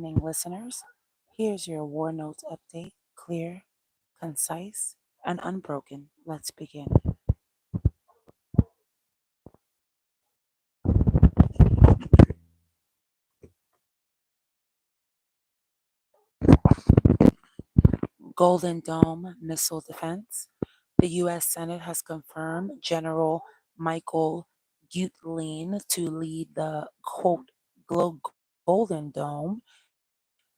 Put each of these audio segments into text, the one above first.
evening, listeners. Here's your War Notes update clear, concise, and unbroken. Let's begin. Golden Dome missile defense. The U.S. Senate has confirmed General Michael Gutlein to lead the quote, Golden Dome,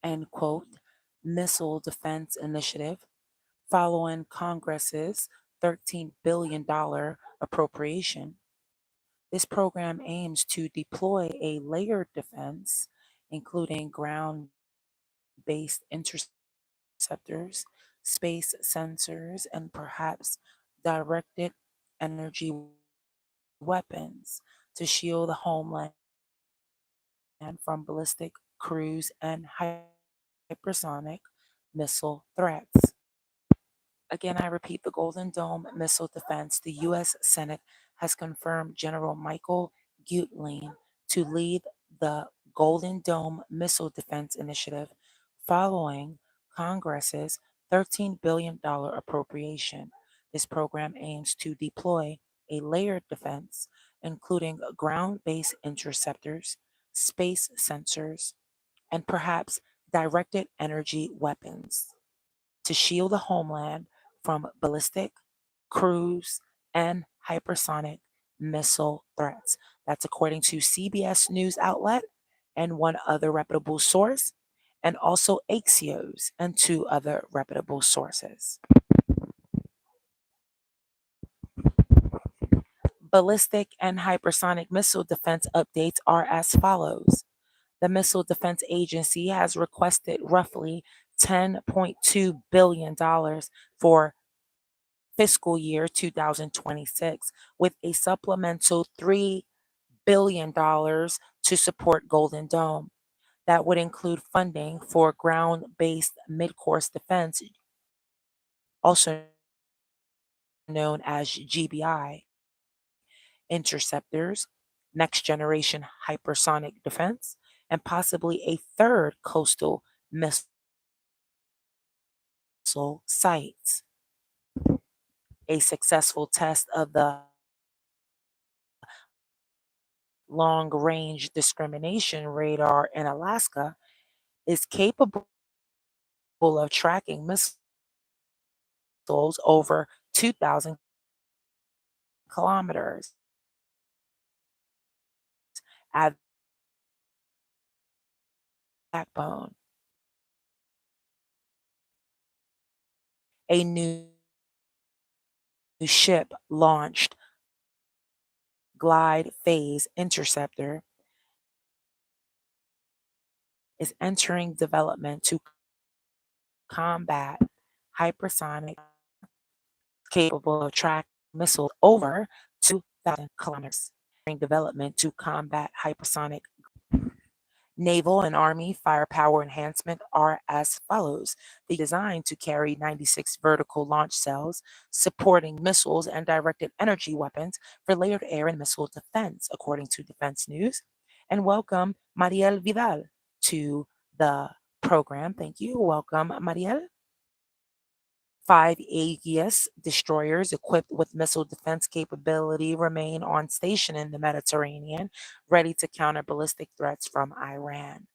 end quote, missile defense initiative following Congress's $13 billion appropriation. This program aims to deploy a layered defense, including ground based interceptors, space sensors, and perhaps directed energy weapons to shield the homeland from ballistic, cruise, and hypersonic missile threats. Again, I repeat, the Golden Dome missile defense. The U.S. Senate has confirmed General Michael Gutlein to lead the Golden Dome missile defense initiative following Congress's $13 billion appropriation. This program aims to deploy a layered defense, including ground based interceptors, space sensors, and perhaps directed energy weapons to shield the homeland from ballistic, cruise, and hypersonic missile threats. That's according to CBS News outlet and one other reputable source, and also Axios and two other reputable sources. Ballistic and hypersonic missile defense updates are as follows. The Missile Defense Agency has requested roughly $10.2 billion for fiscal year 2026, with a supplemental $3 billion to support Golden Dome. That would include funding for ground based mid course defense, also known as GBI, interceptors, next generation hypersonic defense, and possibly a third coastal missile site. A successful test of the long range discrimination radar in Alaska is capable of tracking missiles over 2,000 kilometers at backbone. A new ship launched glide phase interceptor is entering development to combat hypersonic capable of tracking missiles over 2,000 kilometers. Development to combat hypersonic. Naval and Army firepower enhancement are as follows. They designed to carry 96 vertical launch cells supporting missiles and directed energy weapons for layered air and missile defense, according to Defense News. And welcome Mariel Vidal to the program. Thank you. Welcome, Mariel. 5 Aegis destroyers equipped with missile defense capability remain on station in the Mediterranean, ready to counter ballistic threats from Iran.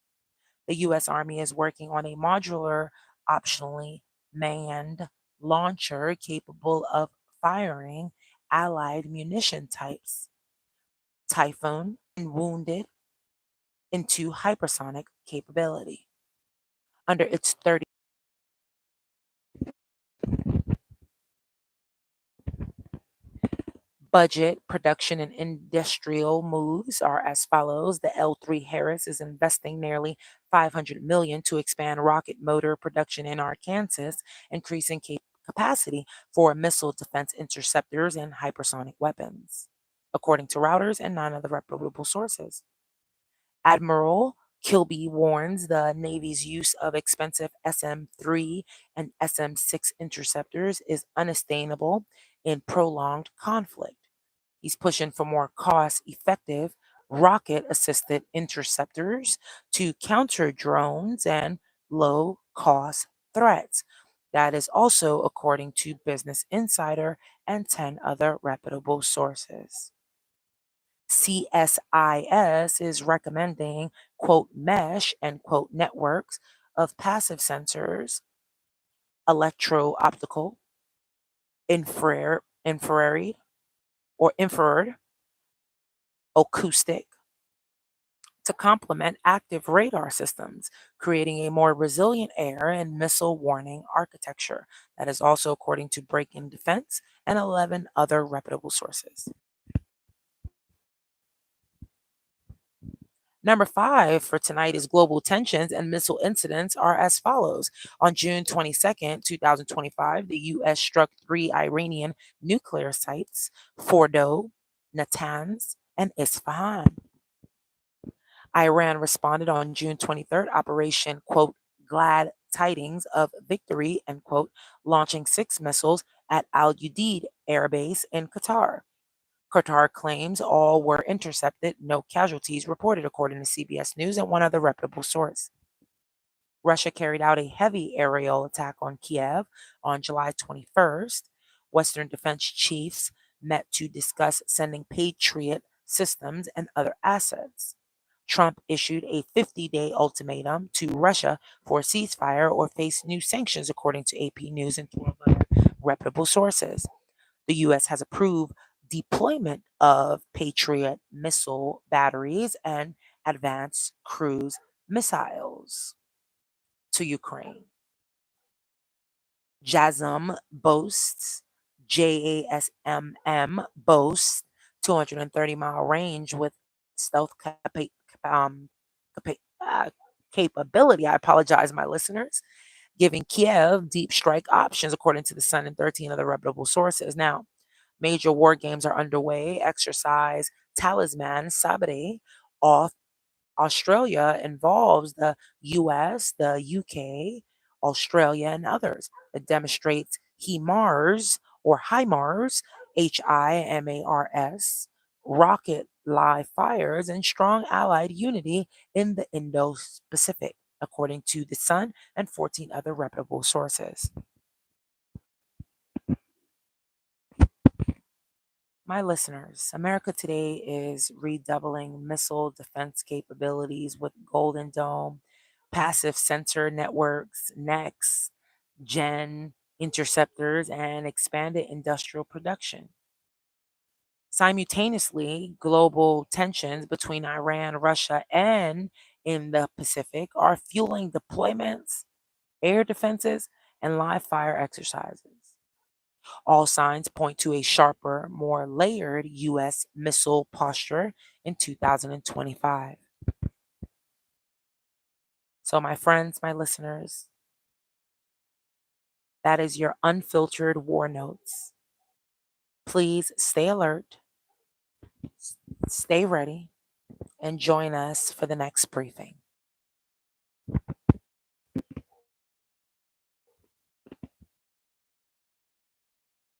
The U.S. Army is working on a modular, optionally manned launcher capable of firing allied munition types, Typhoon and Wounded, into hypersonic capability. Under its 30 budget, production, and industrial moves are as follows. The L3 Harris is investing nearly $500 million to expand rocket motor production in Arkansas, increasing capacity for missile defense interceptors and hypersonic weapons, according to Reuters and 9 other reputable sources. Admiral Kilby warns the Navy's use of expensive SM-3 and SM-6 interceptors is unsustainable in prolonged conflict. He's pushing for more cost effective rocket assisted interceptors to counter drones and low cost threats. That is also according to Business Insider and 10 other reputable sources. CSIS is recommending, quote, mesh and, quote, networks of passive sensors, electro optical, infrared or infrared, acoustic, to complement active radar systems, creating a more resilient air and missile warning architecture. That is also according to Break In Defense and 11 other reputable sources. Number five for tonight is global tensions and missile incidents are as follows. On June 22nd, 2025, the U.S. struck three Iranian nuclear sites, Fordo, Natanz, and Isfahan. Iran responded on June 23rd, Operation, quote, Glad Tidings of Victory, end quote, launching six missiles at Al Udeid Air Base in Qatar. Qatar claims all were intercepted, no casualties reported, according to CBS News and one other reputable source. Russia carried out a heavy aerial attack on Kiev on July 21st. Western defense chiefs met to discuss sending Patriot systems and other assets. Trump issued a 50-day ultimatum to Russia for a ceasefire or face new sanctions, according to AP News and 12 other reputable sources. The U.S. has approved deployment of Patriot missile batteries and advanced cruise missiles to Ukraine. JASM boasts, JASMM boasts 230-mile range with stealth um, capability. I apologize, my listeners, giving Kiev deep strike options, according to the Sun and 13 other reputable sources. Now, major war games are underway. Exercise Talisman Sabbath off Australia involves the US, the UK, Australia, and others. It demonstrates HIMARS or HIMARS, HIMARS, rocket live fires, and strong allied unity in the Indo Pacific, according to The Sun and 14 other reputable sources. My listeners, America today is redoubling missile defense capabilities with Golden Dome, passive sensor networks, next gen interceptors, and expanded industrial production. Simultaneously, global tensions between Iran, Russia, and in the Pacific are fueling deployments, air defenses, and live fire exercises. All signs point to a sharper, more layered U.S. missile posture in 2025. So, my friends, my listeners, that is your unfiltered war notes. Please stay alert, stay ready, and join us for the next briefing.